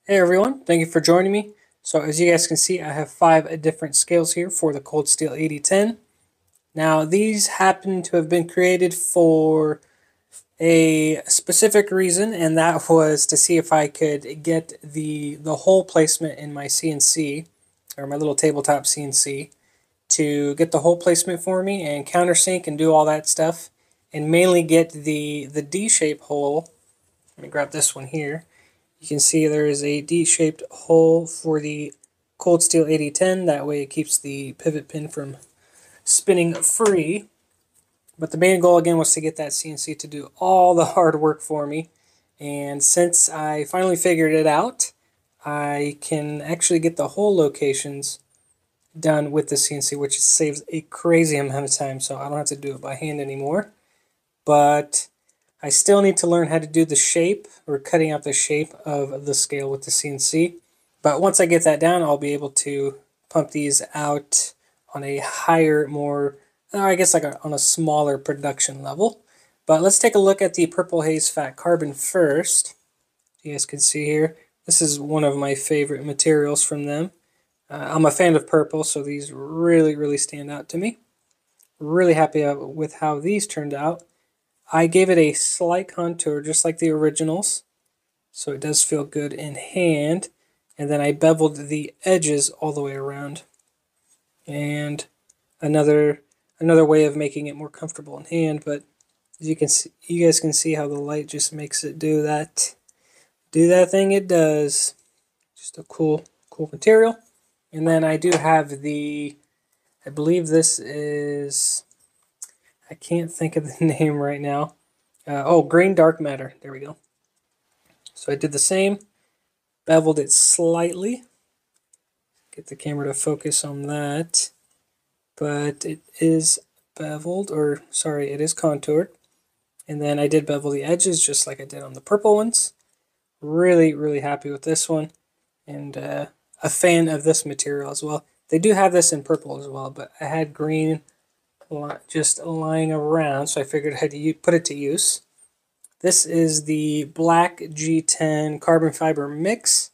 Hey everyone, thank you for joining me. So as you guys can see, I have 5 different scales here for the Cold Steel AD-10. Now these happen to have been created for a specific reason, and that was to see if I could get the hole placement in my CNC, or my little tabletop CNC, to get the hole placement for me and countersink and do all that stuff, and mainly get the D-shape hole. Let me grab this one here. You can see there is a D-shaped hole for the Cold Steel AD-10. That way it keeps the pivot pin from spinning free. But the main goal again was to get that CNC to do all the hard work for me. And since I finally figured it out, I can actually get the hole locations done with the CNC, which saves a crazy amount of time, so I don't have to do it by hand anymore. But I still need to learn how to do the shape, or cutting out the shape of the scale with the CNC. But once I get that down, I'll be able to pump these out on a higher, I guess on a smaller production level. But let's take a look at the Purple Haze Fat Carbon first. You guys can see here, this is one of my favorite materials from them. I'm a fan of purple, so these really stand out to me. Really happy with how these turned out. I gave it a slight contour, just like the originals, so it does feel good in hand. And then I beveled the edges all the way around. And another way of making it more comfortable in hand. But as you can see, you guys can see how the light just makes it do that thing it does. Just a cool material. And then I do have I believe this is, I can't think of the name right now. Green dark matter. There we go. So I did the same, beveled it slightly. Get the camera to focus on that. But it is beveled, it is contoured. And then I did bevel the edges just like I did on the purple ones. Really happy with this one. And a fan of this material as well. They do have this in purple as well, but I had green just lying around, so I figured I had to put it to use. This is the black G10 carbon fiber mix,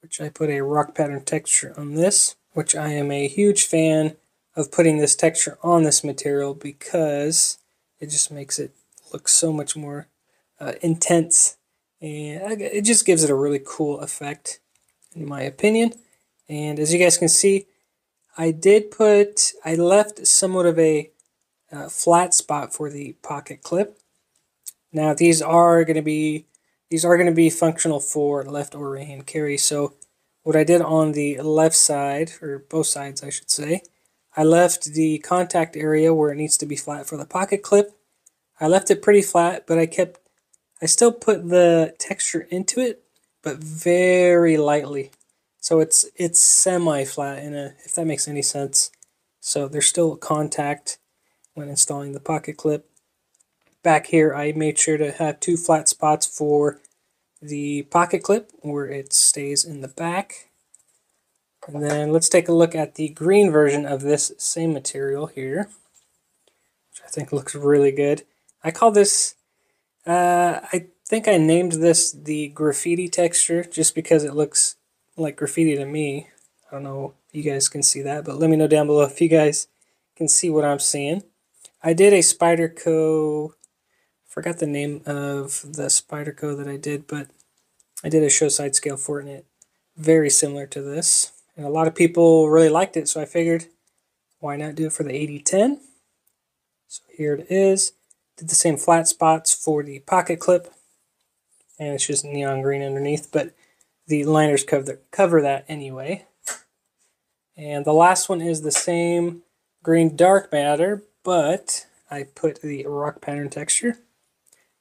which I put a rock pattern texture on this, which I am a huge fan of putting this texture on this material because it just makes it look so much more intense, and it just gives it a really cool effect in my opinion. And as you guys can see, I left somewhat of a flat spot for the pocket clip. Now these are going to be functional for left or right hand carry. So what I did on the left side, or both sides I should say, I left the contact area where it needs to be flat for the pocket clip. I left it pretty flat, but I still put the texture into it, but very lightly. So it's semi-flat, if that makes any sense. So there's still contact when installing the pocket clip. Back here, I made sure to have 2 flat spots for the pocket clip where it stays in the back. And then let's take a look at the green version of this same material here, which I think looks really good. I call this, I think I named this the graffiti texture just because it looks like graffiti to me. I don't know if you guys can see that, but let me know down below if you guys can see what I'm seeing. I did a Spyderco, forgot the name of the Spyderco that I did, but I did a show side scale for it, and it very similar to this. And a lot of people really liked it, so I figured why not do it for the AD-10. So here it is. Did the same flat spots for the pocket clip, and it's just neon green underneath, but the liners cover that anyway. And the last one is the same green dark matter, but I put the rock pattern texture,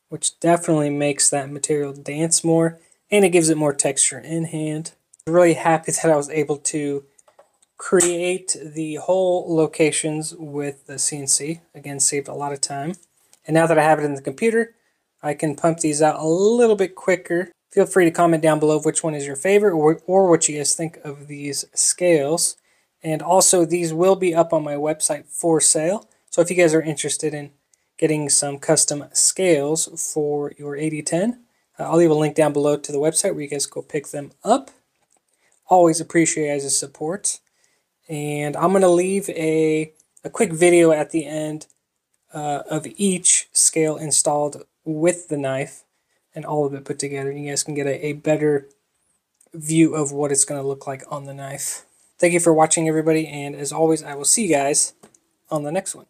which definitely makes that material dance more, and it gives it more texture in hand. I'm really happy that I was able to create the hole locations with the CNC. Again, saved a lot of time. And now that I have it in the computer, I can pump these out a little bit quicker. Feel free to comment down below which one is your favorite, or what you guys think of these scales. And also, these will be up on my website for sale. So if you guys are interested in getting some custom scales for your AD-10, I'll leave a link down below to the website where you guys go pick them up. Always appreciate your guys' support. And I'm going to leave a quick video at the end of each scale installed with the knife and all of it put together. You guys can get a better view of what it's going to look like on the knife. Thank you for watching, everybody, and as always, I will see you guys on the next one.